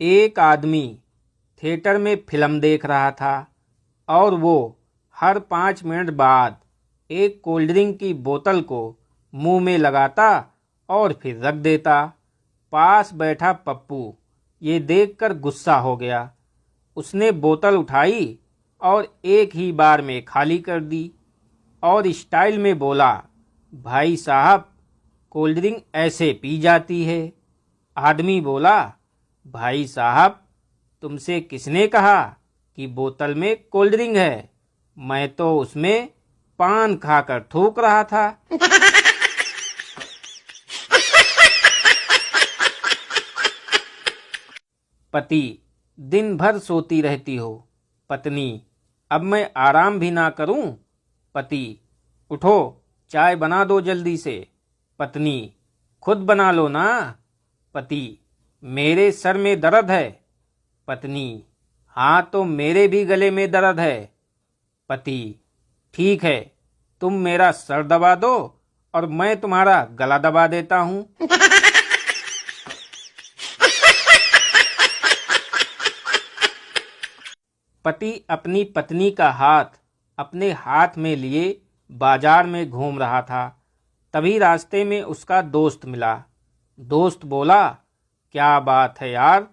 एक आदमी थिएटर में फिल्म देख रहा था और वो हर 5 मिनट बाद एक कोल्ड ड्रिंक की बोतल को मुंह में लगाता और फिर रख देता। पास बैठा पप्पू ये देखकर गुस्सा हो गया। उसने बोतल उठाई और एक ही बार में खाली कर दी और स्टाइल में बोला, भाई साहब, कोल्ड ड्रिंक ऐसे पी जाती है। आदमी बोला, भाई साहब, तुमसे किसने कहा कि बोतल में कोल्ड ड्रिंक है? मैं तो उसमें पान खाकर थूक रहा था। पति, दिन भर सोती रहती हो। पत्नी, अब मैं आराम भी ना करूं? पति, उठो, चाय बना दो जल्दी से। पत्नी, खुद बना लो ना। पति, मेरे सर में दर्द है। पत्नी, हाँ तो मेरे भी गले में दर्द है। पति, ठीक है, तुम मेरा सर दबा दो और मैं तुम्हारा गला दबा देता हूँ। पति अपनी पत्नी का हाथ अपने हाथ में लिए बाजार में घूम रहा था। तभी रास्ते में उसका दोस्त मिला। दोस्त बोला, क्या बात है यार,